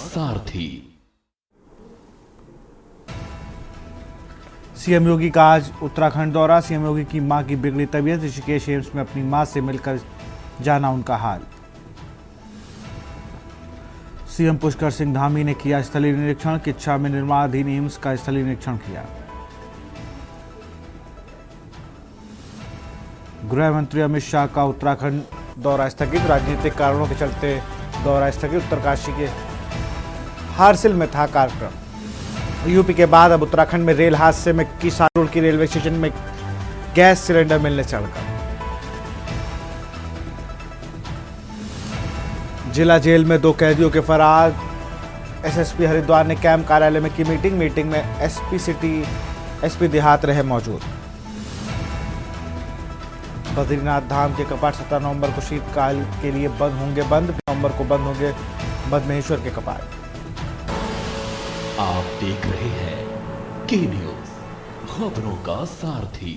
सारथी। CM योगी का आज उत्तराखंड दौरा। सीएम योगी की मां की बिगड़ी तबीयत, ऋषिकेश एम्स में अपनी मां से मिलकर जाना उनका हाल। सीएम पुष्कर सिंह धामी ने किया स्थलीय निरीक्षण। किच्छा में निर्माणाधीन एम्स का स्थलीय निरीक्षण किया। गृह मंत्री अमित शाह का उत्तराखंड दौरा स्थगित। राजनीतिक कारणों के चलते दौरा स्थगित। उत्तरकाशी के हारसिल में था कार्यक्रम। यूपी के बाद अब उत्तराखंड में रेल हादसे में किसानपुर की रेलवे स्टेशन में गैस सिलेंडर मिलने से हड़कंप। जिला जेल में 2 कैदियों के फरार। एसएसपी हरिद्वार ने कैंप कार्यालय में की मीटिंग में एसपी सिटी, एसपी देहात रहे मौजूद। बद्रीनाथ धाम के कपाट 17 नवंबर को शीतकाल के लिए बंद होंगे। नवंबर को बंद होंगे बदमहेश्वर के कपाट। आप देख रहे हैं के न्यूज, खबरों का सारथी।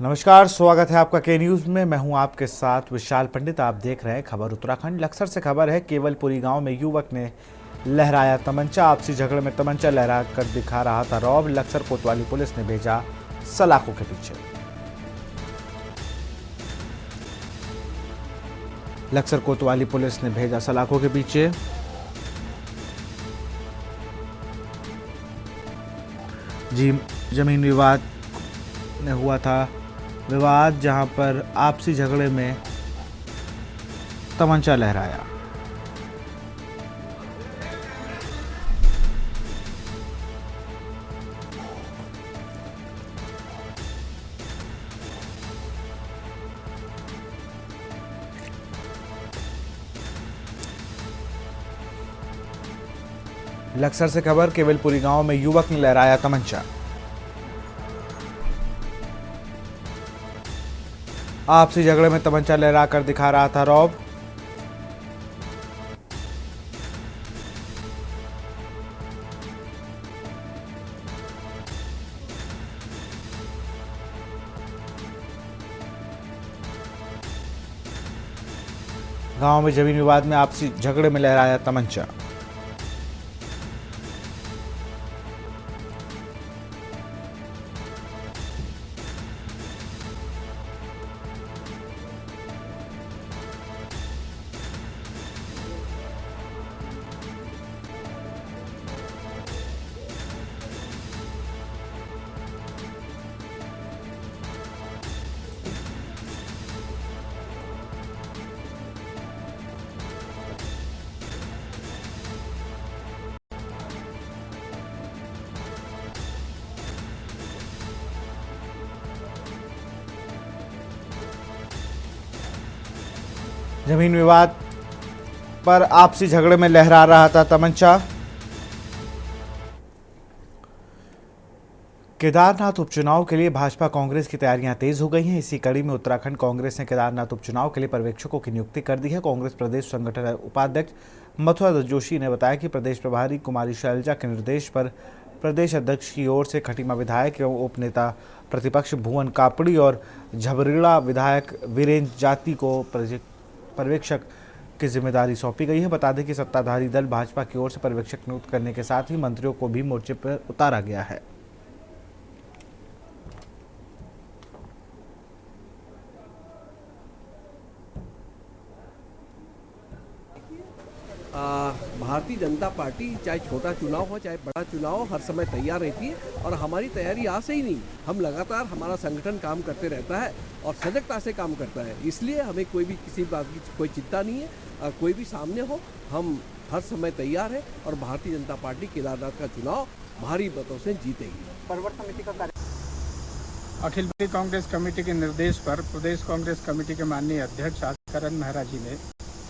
नमस्कार, स्वागत है आपका के न्यूज में। मैं हूं आपके साथ विशाल पंडित। आप देख रहे हैं खबर उत्तराखंड। लक्सर से खबर है, केवलपुरी गांव में युवक ने लहराया तमंचा। आपसी झगड़े में तमंचा लहरा कर दिखा रहा था रौब। लक्सर कोतवाली पुलिस ने भेजा सलाखों के पीछे। लक्सर कोतवाली पुलिस ने भेजा सलाखों के पीछे। जी, जमीन विवाद में हुआ था विवाद, जहां पर आपसी झगड़े में तमंचा लहराया। लक्सर से खबर, केवलपुरी गांव में युवक ने लहराया तमंचा। आपसी झगड़े में तमंचा लहरा कर दिखा रहा था रौब। गांव में जमीन विवाद में आपसी झगड़े में लहराया तमंचा। जमीन विवाद पर आपसी झगड़े में लहरा रहा था तमंचा। केदारनाथ उपचुनाव के लिए भाजपा कांग्रेस की तैयारियां तेज हो गई हैं। इसी कड़ी में उत्तराखंड कांग्रेस ने केदारनाथ उपचुनाव के लिए पर्यवेक्षकों की नियुक्ति कर दी है। कांग्रेस प्रदेश संगठन उपाध्यक्ष मथुरा जोशी ने बताया कि प्रदेश प्रभारी कुमारी शैलजा के निर्देश पर प्रदेश अध्यक्ष की ओर से खटीमा विधायक एवं उप नेता प्रतिपक्ष भुवन कापड़ी और झबरीड़ा विधायक वीरेंद्र जाति को पर्यवेक्षक की जिम्मेदारी सौंपी गई है। बता दें कि सत्ताधारी दल भाजपा की ओर से पर्यवेक्षक नियुक्त करने के साथ ही मंत्रियों को भी मोर्चे पर उतारा गया है। भारतीय जनता पार्टी चाहे छोटा चुनाव हो चाहे बड़ा चुनाव हो, हर समय तैयार रहती है और हमारी तैयारी आज से ही नहीं, हम लगातार हमारा संगठन काम करते रहता है और सजगता से काम करता है। इसलिए हमें कोई भी किसी बात की कोई चिंता नहीं है। कोई भी सामने हो, हम हर समय तैयार है और भारतीय जनता पार्टी केदारनाथ का चुनाव भारी मतों से जीतेगी। पर्वत समिति का कार्य अखिल भारतीय कांग्रेस कमेटी के निर्देश पर प्रदेश कांग्रेस कमेटी के माननीय अध्यक्ष आदित्य मेहरा जी ने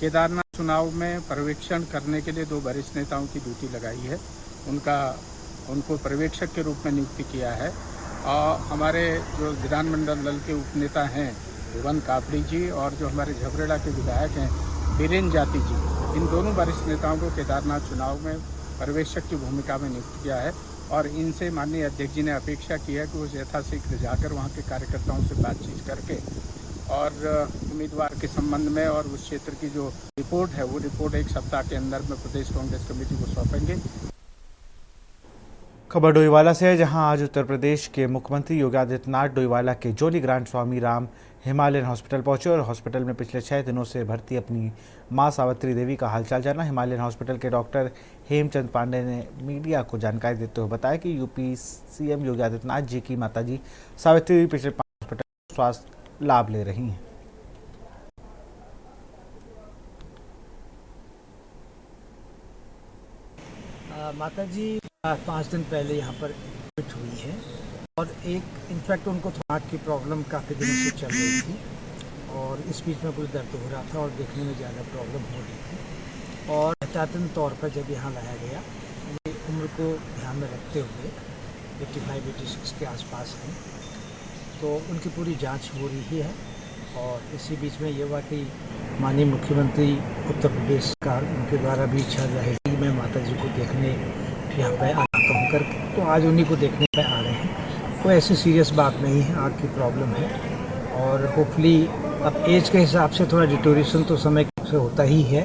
केदारनाथ चुनाव में पर्यवेक्षण करने के लिए 2 वरिष्ठ नेताओं की ड्यूटी लगाई है। उनको पर्यवेक्षक के रूप में नियुक्ति किया है। और हमारे जो विधानमंडल दल के उपनेता हैं भुवन कापड़ी जी और जो हमारे झबरेड़ा के विधायक हैं वीरेंद्र जाति जी, इन दोनों वरिष्ठ नेताओं को केदारनाथ चुनाव में पर्यवेक्षक की भूमिका में नियुक्त किया है। और इनसे माननीय अध्यक्ष जी ने अपेक्षा की है कि वो यथाशीघ्र जाकर वहाँ के कार्यकर्ताओं से बातचीत करके और उम्मीदवार के संबंध में और उस क्षेत्र की जो रिपोर्ट है वो रिपोर्ट एक सप्ताह के अंदर में प्रदेश कांग्रेस कमेटी को सौंपेंगे। खबर डोईवाला से है, जहां आज उत्तर प्रदेश के मुख्यमंत्री योगी आदित्यनाथ डोईवाला के जोली ग्रांट स्वामी राम हिमालयन हॉस्पिटल पहुंचे और हॉस्पिटल में पिछले 6 दिनों से भर्ती अपनी मां सावित्री देवी का हालचाल जाना। हिमालयन हॉस्पिटल के डॉक्टर हेमचंद पांडे ने मीडिया को जानकारी देते हुए बताया कि यूपी सीएम योगी आदित्यनाथ जी की माताजी सावित्री देवी पिछले 5 हॉस्पिटल में स्वास्थ्य लाभ ले रही हैं। माता जी 5 दिन पहले यहाँ पर एडमिट हुई है और एक इनफैक्ट उनको हार्ट की प्रॉब्लम काफ़ी दिनों से चल रही थी और इस बीच में कुछ दर्द हो रहा था और देखने में ज़्यादा प्रॉब्लम हो रही थी और एहतियातन तौर पर जब यहाँ लाया गया, उम्र को ध्यान में रखते हुए 85-86 के आसपास हैं, तो उनकी पूरी जांच हो रही है। और इसी बीच में ये हुआ कि माननीय मुख्यमंत्री उत्तर प्रदेश सरकार उनके द्वारा भी इच्छा जाहिर की मैं माता जी को देखने यहाँ पे आता हूँ कर, तो आज उन्हीं को देखने पे आ रहे हैं। कोई ऐसी सीरियस बात नहीं है, आँख की प्रॉब्लम है और होपफुली अब एज के हिसाब से थोड़ा डिटोरेशन तो समय से होता ही है।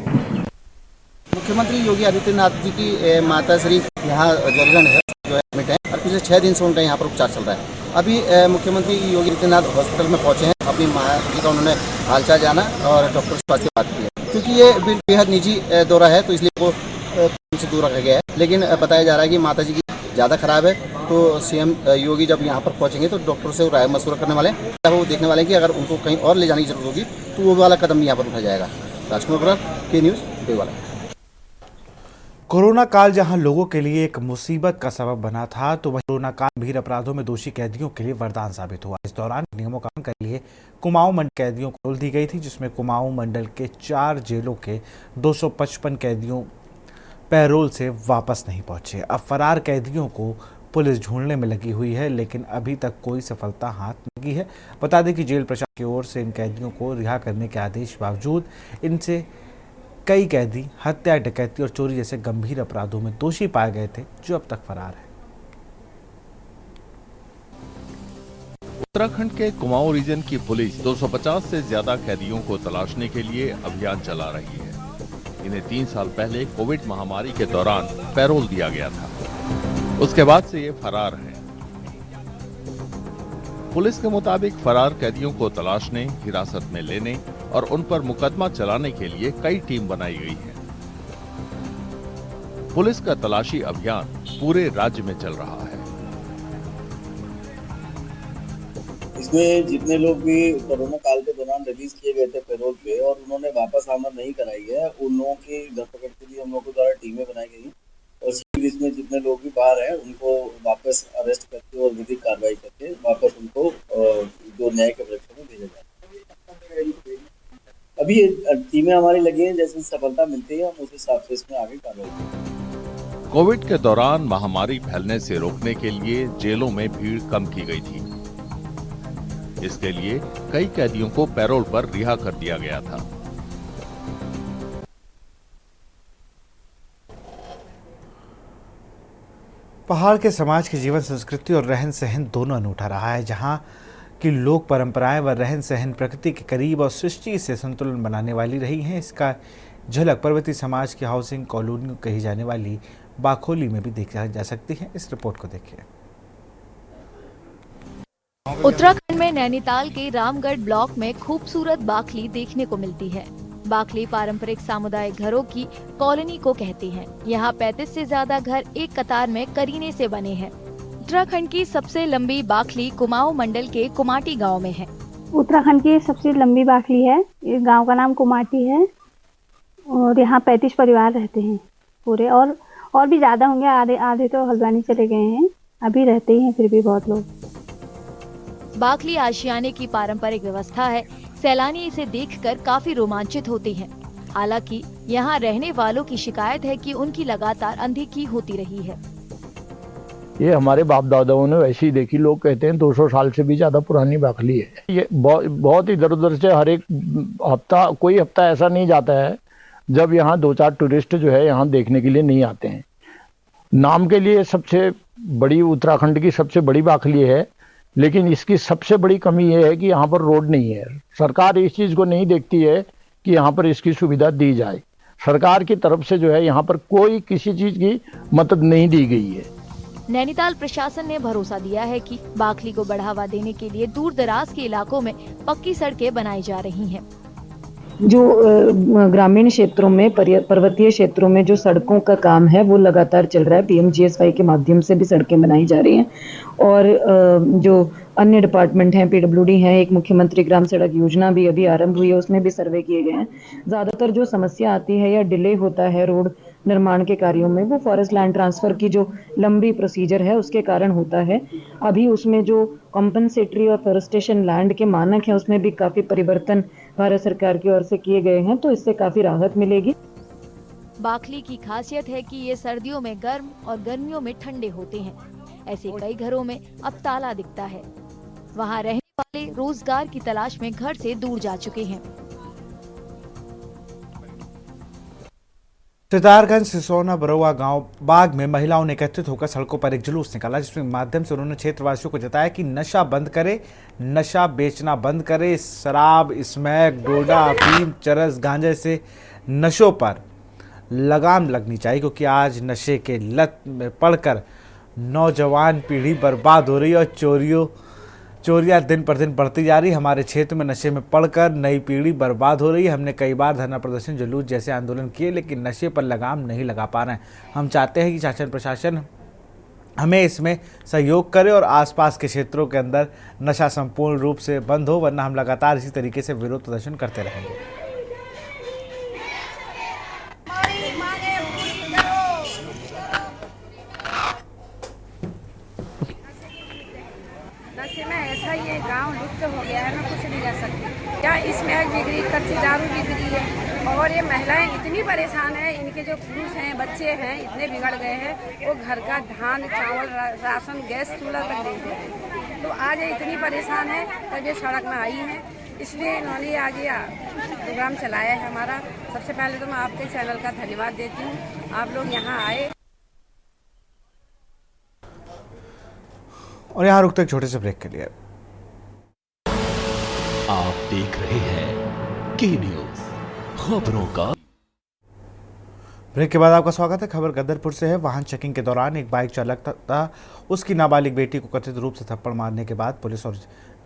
मुख्यमंत्री योगी आदित्यनाथ जी की माता श्री यहाँ जर्जन है जो एडमिट है और पिछले 6 दिन से उनका यहाँ पर उपचार चल रहा है। अभी मुख्यमंत्री योगी आदित्यनाथ हॉस्पिटल में पहुँचे हैं, अपनी माँ जी का उन्होंने हालचाल जाना और डॉक्टर से स्वास्थ्य बात की है। क्योंकि ये बेहद निजी दौरा है तो इसलिए वो से दूर रखा गया है, लेकिन बताया जा रहा है कि माता जी की ज़्यादा खराब है तो सीएम योगी जब यहाँ पर पहुँचेंगे तो डॉक्टर से राय मशवरा करने वाले हैं, वो देखने वाले हैं कि अगर उनको कहीं और ले जाने की जरूरत होगी तो वो वाला कदम भी यहाँ पर उठाया जाएगा। राजकुमार के न्यूज़ डोईवाला। कोरोना काल जहां लोगों के लिए एक मुसीबत का सबब बना था, तो वहीं कोरोना काल गंभीर अपराधों में दोषी कैदियों के लिए वरदान साबित हुआ। इस दौरान नियमों का पालन के लिए कुमाऊं मंडल कैदियों को खोल दी गई थी, जिसमें कुमाऊं मंडल के 4 जेलों के 255 कैदियों पैरोल से वापस नहीं पहुंचे। अब फरार कैदियों को पुलिस ढूंढने में लगी हुई है, लेकिन अभी तक कोई सफलता हाथ नहीं लगी है। बता दें कि जेल प्रशासन की ओर से इन कैदियों को रिहा करने के आदेश बावजूद इनसे कई कैदी हत्या, डकैती और चोरी जैसे गंभीर अपराधों में दोषी पाए गए थे, जो अब तक फरार है। उत्तराखंड के कुमाऊं रीजन की पुलिस 250 से ज्यादा कैदियों को तलाशने के लिए अभियान चला रही है। इन्हें 3 साल पहले कोविड महामारी के दौरान पैरोल दिया गया था, उसके बाद से ये फरार हैं। पुलिस के मुताबिक फरार कैदियों को तलाशने, हिरासत में लेने और उन पर मुकदमा चलाने के लिए कई टीम बनाई गई है। पुलिस का तलाशी अभियान पूरे राज्य में चल रहा है। इसमें जितने लोग भी कोरोना काल के दौरान रिलीज किए गए थे पैरोल पे और उन्होंने वापस आमद नहीं कराई है, उन लोगों की धरपकड़ के लिए हम लोगों द्वारा टीमें बनाई गई और इसमें जितने लोग भी बाहर हैं उनको वापस अरेस्ट करके और विधिक कार्रवाई करके वापस उनको जो न्याय के वृक्ष में भेजा जाए। अभी टीमें हमारी लगी हैं, जैसे सफलता मिलती है हम उस हिसाब से इसमें आगे कार्रवाई करेंगे। कोविड के दौरान महामारी फैलने से रोकने के लिए जेलों में भीड़ कम की गई थी। इसके लिए कई कैदियों को पैरोल पर रिहा कर दिया गया था। पहाड़ के समाज की जीवन संस्कृति और रहन सहन दोनों अनूठा रहा है, जहां की लोक परंपराएं व रहन सहन प्रकृति के करीब और सृष्टि से संतुलन बनाने वाली रही हैं। इसका झलक पर्वतीय समाज की हाउसिंग कॉलोनियों कही जाने वाली बाखोली में भी देखा जा सकती है। इस रिपोर्ट को देखिए। उत्तराखंड में नैनीताल के रामगढ़ ब्लॉक में खूबसूरत बाखली देखने को मिलती है। बाखली पारंपरिक सामुदायिक घरों की कॉलोनी को कहते हैं। यहाँ 35 से ज्यादा घर एक कतार में करीने से बने हैं। उत्तराखंड की सबसे लंबी बाखली कुमाऊं मंडल के कुमाटी गांव में है। उत्तराखंड की सबसे लंबी बाखली है, इस गांव का नाम कुमाटी है और यहाँ 35 परिवार रहते हैं पूरे, और भी ज्यादा होंगे, आधे तो हल्द्वानी चले गए हैं, अभी रहते ही हैं फिर भी बहुत लोग। बाखली आशियाने की पारंपरिक व्यवस्था है। सैलानी इसे देखकर काफी रोमांचित होते हैं। हालांकि यहाँ रहने वालों की शिकायत है कि उनकी लगातार अनदेखी होती रही है। ये हमारे बाप दादाओं ने वैसे ही देखी। लोग कहते हैं 200 साल से भी ज्यादा पुरानी बाखली है। ये बहुत इधर उधर से हर एक हफ्ता, कोई हफ्ता ऐसा नहीं जाता है जब यहाँ 2-4 टूरिस्ट जो है यहाँ देखने के लिए नहीं आते हैं। नाम के लिए सबसे बड़ी, उत्तराखंड की सबसे बड़ी बाखली है। लेकिन इसकी सबसे बड़ी कमी ये है कि यहाँ पर रोड नहीं है। सरकार इस चीज को नहीं देखती है कि यहाँ पर इसकी सुविधा दी जाए। सरकार की तरफ से जो है यहाँ पर कोई किसी चीज की मदद नहीं दी गई है। नैनीताल प्रशासन ने भरोसा दिया है कि बाखली को बढ़ावा देने के लिए दूर दराज के इलाकों में पक्की सड़कें बनाई जा रही हैं। जो ग्रामीण क्षेत्रों में, पर्वतीय क्षेत्रों में जो सड़कों का काम है वो लगातार चल रहा है। पीएमजीएसवाई के माध्यम से भी सड़कें बनाई जा रही हैं और जो अन्य डिपार्टमेंट हैं, पीडब्ल्यूडी हैं, एक मुख्यमंत्री ग्राम सड़क योजना भी अभी आरंभ हुई है, उसमें भी सर्वे किए गए हैं। ज़्यादातर जो समस्या आती है या डिले होता है रोड निर्माण के कार्यों में, वो फॉरेस्ट लैंड ट्रांसफ़र की जो लंबी प्रोसीजर है उसके कारण होता है। अभी उसमें जो कॉम्पनसेटरी और फॉरेस्टेशन लैंड के मानक हैं उसमें भी काफ़ी परिवर्तन भारत सरकार की ओर से किए गए हैं, तो इससे काफ़ी राहत मिलेगी। बाखली की खासियत है कि ये सर्दियों में गर्म और गर्मियों में ठंडे होते हैं। ऐसे कई घरों में अब ताला दिखता है। वहाँ रहने वाले रोजगार की तलाश में घर से दूर जा चुके हैं। सितारगंज सिसोना बरुआ गांव बाग में महिलाओं ने एकत्रित होकर सड़कों पर एक जुलूस निकाला, जिसके माध्यम से उन्होंने क्षेत्रवासियों को जताया कि नशा बंद करे, नशा बेचना बंद करे। शराब, स्मैक, डोडा, अफीम, चरस, गांजे से नशों पर लगाम लगनी चाहिए, क्योंकि आज नशे के लत में पड़कर नौजवान पीढ़ी बर्बाद हो रही है और चोरियां दिन पर दिन बढ़ती जा रही है। हमारे क्षेत्र में नशे में पड़कर नई पीढ़ी बर्बाद हो रही है। हमने कई बार धरना प्रदर्शन, जुलूस जैसे आंदोलन किए, लेकिन नशे पर लगाम नहीं लगा पा रहे हैं। हम चाहते हैं कि शासन प्रशासन हमें इसमें सहयोग करे और आसपास के क्षेत्रों के अंदर नशा संपूर्ण रूप से बंद हो, वरना हम लगातार इसी तरीके से विरोध प्रदर्शन करते रहेंगे। नशे में ऐसा ये गांव लुप्त हो गया है, मैं कुछ नहीं कर सकती। क्या इसमें बिगड़ी, कच्ची दारू बिगड़ी है और ये महिलाएं इतनी परेशान है। इनके जो पुरुष हैं, बच्चे हैं, इतने बिगड़ गए हैं, वो घर का धान, चावल, राशन, गैस, चूल्हा तक नहीं दे रहे। तो आज ये इतनी परेशान है तब ये सड़क में आई है, इसलिए इन्होंने आज ये प्रोग्राम चलाया है हमारा। सबसे पहले तो मैं आपके चैनल का धन्यवाद देती हूँ, आप लोग यहाँ आए। और यहाँ रुकते एक छोटे से ब्रेक के लिए। आप देख रहे हैं के न्यूज, खबरों का। ब्रेक के बाद आपका स्वागत है। खबर गदरपुर से है। वाहन चेकिंग के दौरान एक बाइक चालक था, उसकी नाबालिग बेटी को कथित रूप से थप्पड़ मारने के बाद पुलिस और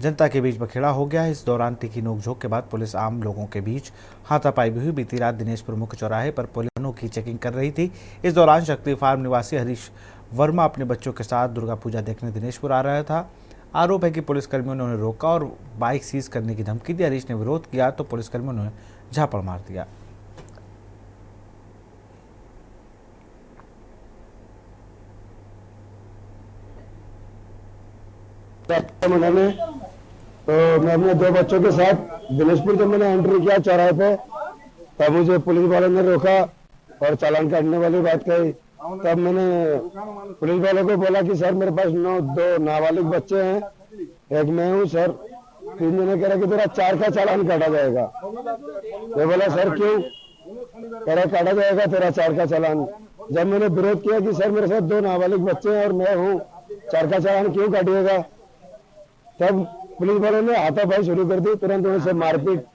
जनता के बीच बखेड़ा हो गया है। इस दौरान तीखी नोकझोंक के बाद पुलिस आम लोगों के बीच हाथापाई भी हुई। बीती रात दिनेशपुर मुख्य चौराहे पर पुलिस वाहनों की चेकिंग कर रही थी। इस दौरान शक्ति फार्म निवासी हरीश वर्मा अपने बच्चों के साथ दुर्गा पूजा देखने दिनेशपुर आ रहा था। आरोप है कि पुलिसकर्मियों ने उन्हें रोका और बाइक सीज करने की धमकी दी। हरीश ने विरोध किया तो पुलिसकर्मियों ने झापड़ मार दिया। मैंने तो मैं अपने दो बच्चों के साथ दिनेशपुर जब मैंने एंट्री किया चौराहे पे, तब मुझे पुलिस वालों ने रोका और चालान काटने वाली बात कही। तब मैंने पुलिस वालों को बोला कि सर मेरे पास दो नाबालिग बच्चे हैं, एक मैं हूँ सर। 3 जने कह रहे कि तेरा 4 का चालान काटा जाएगा। मैं बोला सर क्यों? कह रहे काटा जाएगा तेरा 4 का चालान। जब मैंने विरोध किया कि सर मेरे साथ 2 नाबालिग बच्चे हैं और मैं हूँ, 4 का चालान क्यों काटिएगा, तब पुलिस वालों ने हाथापाई शुरू कर दी। तुरंत उनसे मारपीट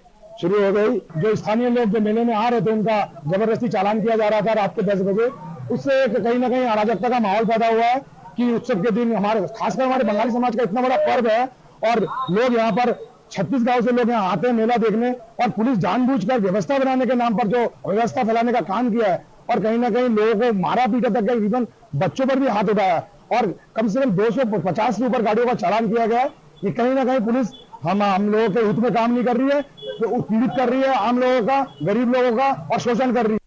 शुरू हो गई। जो स्थानीय लोग जो मेले में आ रहे थे उनका जबरदस्ती चालान किया जा रहा था रात के 10 बजे। उससे कहीं ना कहीं अराजकता का माहौल पैदा हुआ है कि उत्सव के दिन हमारे, खासकर हमारे बंगाली समाज का इतना बड़ा पर्व है और लोग यहाँ पर 36 गांव से लोग यहाँ आते हैं मेला देखने, और पुलिस जानबूझकर व्यवस्था बनाने के नाम पर जो व्यवस्था फैलाने का काम किया है और कहीं ना कहीं लोगों को मारा पीटा तक, इवन बच्चों पर भी हाथ उठाया और कम से कम 250 से ऊपर गाड़ियों का चालान किया गया। ये कहीं ना कहीं पुलिस हम लोगों के हित में काम नहीं कर रही है, तो पीड़ित कर रही है आम लोगों का, गरीब लोगों का, और शोषण कर रही है।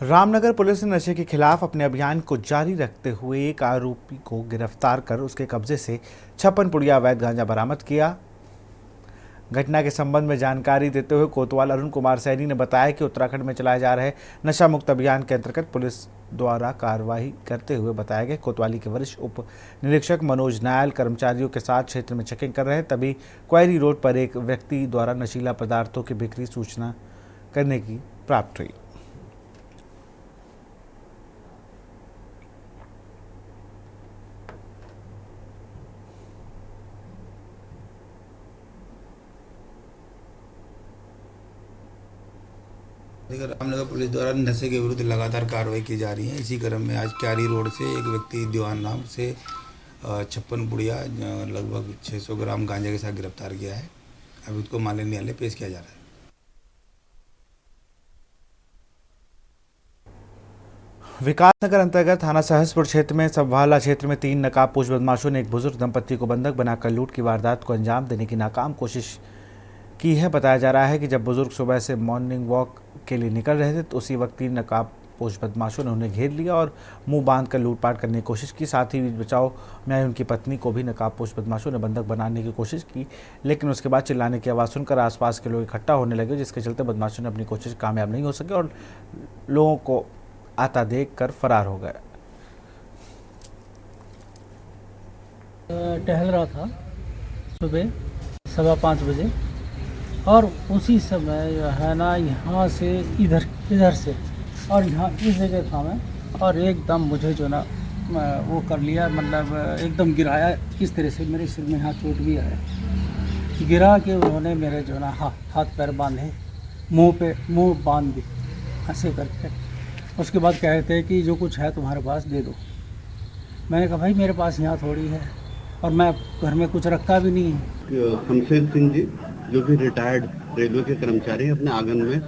रामनगर पुलिस ने नशे के खिलाफ अपने अभियान को जारी रखते हुए एक आरोपी को गिरफ्तार कर उसके कब्जे से 56 पुड़िया अवैध गांजा बरामद किया। घटना के संबंध में जानकारी देते हुए कोतवाल अरुण कुमार सैनी ने बताया कि उत्तराखंड में चलाए जा रहे नशा मुक्त अभियान के अंतर्गत पुलिस द्वारा कार्रवाई करते हुए बताया गया। कोतवाली के वरिष्ठ उप निरीक्षक मनोज नायल कर्मचारियों के साथ क्षेत्र में चेकिंग कर रहे, तभी क्वेरी रोड पर एक व्यक्ति द्वारा नशीला पदार्थों की बिक्री सूचना करने की प्राप्त हुई। रामनगर पुलिस द्वारा नशे के विरुद्ध लगातार कार्रवाई की जा रही है। इसी क्रम में आज क्यारी रोड से एक व्यक्ति दीवान नाम से 56 पुड़िया लगभग 600 ग्राम गांजा के साथ गिरफ्तार किया है। अभी उसको माननीय न्यायालय पेश किया जा रहा है। विकासनगर अंतर्गत थाना सहसपुर क्षेत्र में सबवाला क्षेत्र में 3 नकाबपोश बदमाशों ने एक बुजुर्ग दंपति को बंधक बनाकर लूट की वारदात को अंजाम देने की नाकाम कोशिश की है। बताया जा रहा है कि जब बुजुर्ग सुबह से मॉर्निंग वॉक के लिए निकल रहे थे तो उसी वक्त 3 नकाबपोश बदमाशों ने उन्हें घेर लिया और मुंह बांधकर लूटपाट करने की कोशिश की। साथ ही बचाव में आई उनकी पत्नी को भी नकाबपोश बदमाशों ने बंधक बनाने की कोशिश की, लेकिन उसके बाद चिल्लाने की आवाज़ सुनकर आसपास के लोग इकट्ठा होने लगे, जिसके चलते बदमाशों ने अपनी कोशिश कामयाब नहीं हो सके और लोगों को आता देखकर फरार हो गए। टहल रहा था सुबह 5:15 बजे और उसी समय जो है ना यहाँ से इधर से और यहाँ इस जगह था मैं और एकदम मुझे जो ना वो कर लिया, मतलब एकदम गिराया। इस तरह से मेरे सिर में यहाँ चोट भी आया, गिरा के उन्होंने मेरे जो ना हाथ पैर बांधे, मुंह बांध दी ऐसे करके। उसके बाद कहते हैं कि जो कुछ है तुम्हारे पास दे दो। मैंने कहा भाई मेरे पास यहाँ थोड़ी है और मैं घर में कुछ रखा भी नहीं है। शमशेर सिंह जी जो कि रिटायर्ड रेलवे के कर्मचारी अपने आंगन में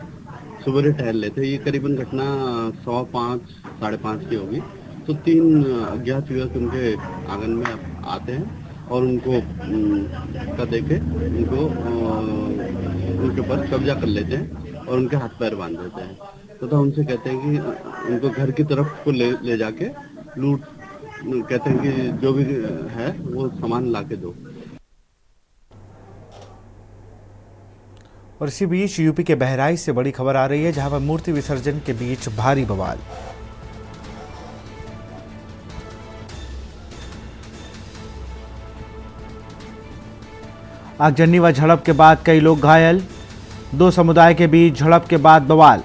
सुबह टहल लेते। ये करीबन घटना 5:15 साढ़े 5 की होगी। तो 3 अज्ञात युवक उनके आंगन में आते हैं और उनको का देके उनको उनके ऊपर कब्जा कर लेते हैं और उनके हाथ पैर बांध देते हैं तथा उनसे कहते हैं कि उनको घर की तरफ को ले जाके लूट, कहते हैं कि जो भी है वो सामान लाके दो। और इसी बीच यूपी के बहराइच से बड़ी खबर आ रही है, जहां पर मूर्ति विसर्जन के बीच भारी बवाल। आगजनी व झड़प के बाद कई लोग घायल, 2 समुदाय के बीच झड़प के बाद बवाल।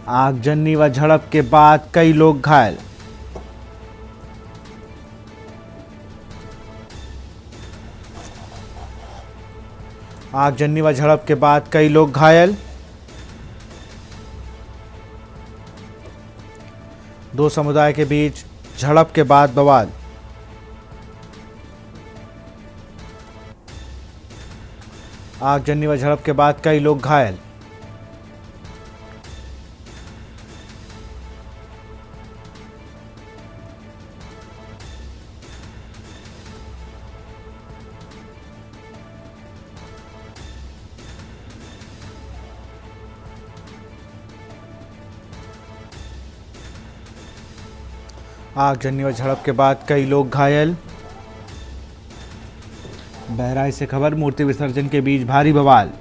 आगजनी व झड़प के बाद कई लोग घायल, आगजनी व झड़प के बाद कई लोग घायल, 2 समुदाय के बीच झड़प के बाद बवाल। आगजनी व झड़प के बाद कई लोग घायल, आगजनी व झड़प के बाद कई लोग घायल। बहराइच से खबर, मूर्ति विसर्जन के बीच भारी बवाल।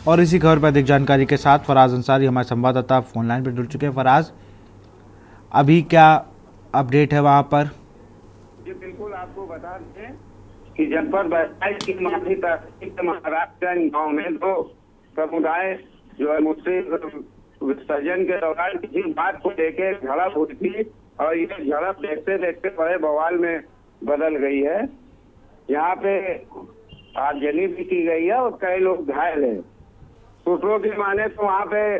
और इसी खबर पर अधिक जानकारी के साथ फराज अंसारी हमारे संवाददाता फोन लाइन पर जुड़ चुके हैं। फराज, अभी क्या अपडेट है वहां पर? जी बिल्कुल, आपको बता दें कि जनपद बहराइच की माधी तहसील के महाराजगंज गांव में 2 समुदाय जो है मूर्ति विसर्जन के दौरान किसी बात को लेकर झड़प हुई थी और ये झड़प देखते देखते बड़े बवाल में बदल गई है। यहाँ पे आगजनी भी की गई है और कई लोग घायल हैं। सूत्रों की माने तो वहाँ पे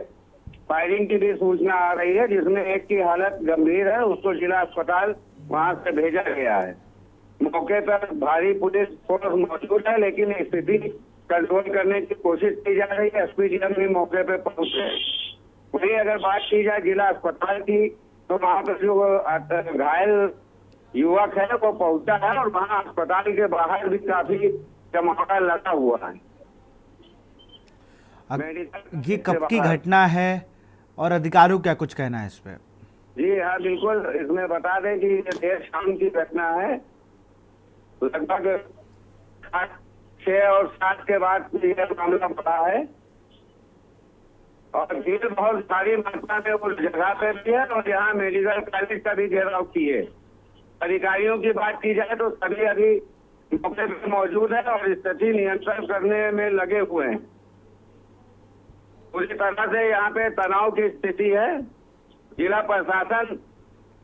फायरिंग की भी सूचना आ रही है, जिसमें एक की हालत गंभीर है, उसको जिला अस्पताल वहाँ से भेजा गया है। मौके पर भारी पुलिस फोर्स मौजूद है, लेकिन स्थिति कंट्रोल करने की कोशिश की जा रही है। एसपी जी भी मौके पे पहुंचे। वही अगर बात की जाए जिला अस्पताल की, तो वहाँ पर जो घायल युवक है वो पहुंचा है और वहाँ अस्पताल के बाहर भी काफी जमावड़ा लगा हुआ है। ये कब की घटना है और अधिकारियों क्या कुछ कहना है इस पे? जी हाँ बिल्कुल, इसमें बता दें कि देर शाम की घटना है। लगभग 6 और 7 के बाद यह मामला पड़ा है और भीड़ बहुत भारी मात्रा में उस जगह पे भी है और यहाँ मेडिकल कॉलेज का भी घेराव किए। अधिकारियों की बात की जाए तो सभी अभी मौके पर मौजूद है और स्थिति नियंत्रण करने में लगे हुए हैं। पूरी तरह से यहाँ पे तनाव की स्थिति है। जिला प्रशासन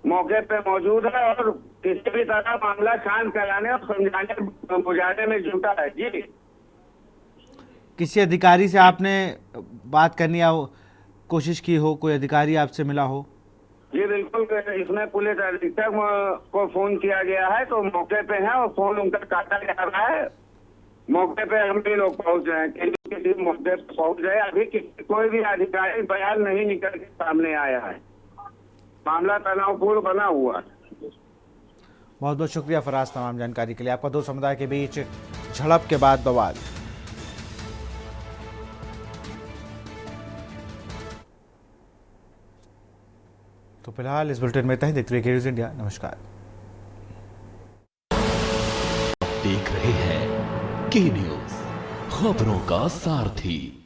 मौके पे मौजूद है और किसी भी तरह मामला शांत कराने और समझाने बुझाने में जुटा है। जी, किसी अधिकारी से आपने बात करने या कोशिश की हो, कोई अधिकारी आपसे मिला हो? जी बिल्कुल, इसमें पुलिस अधीक्षक को फोन किया गया है तो मौके पे है और फोन उनका काटा जा रहा है। मौके पे हम भी लोग पहुंच रहे हैं, किसी मौके पे पहुंच गए। अभी कोई भी अधिकारी बयान नहीं निकल के सामने आया है। मामला तनावपूर्ण बना हुआ है। बहुत बहुत शुक्रिया फराज तमाम जानकारी के लिए। आपका दो समुदाय के बीच झड़प के बाद बवाल। तो फिलहाल इस बुलेटिन में इतना ही। देखते रहिए न्यूज़ इंडिया। नमस्कार। देख रहे हैं के न्यूज़, खबरों का सारथी।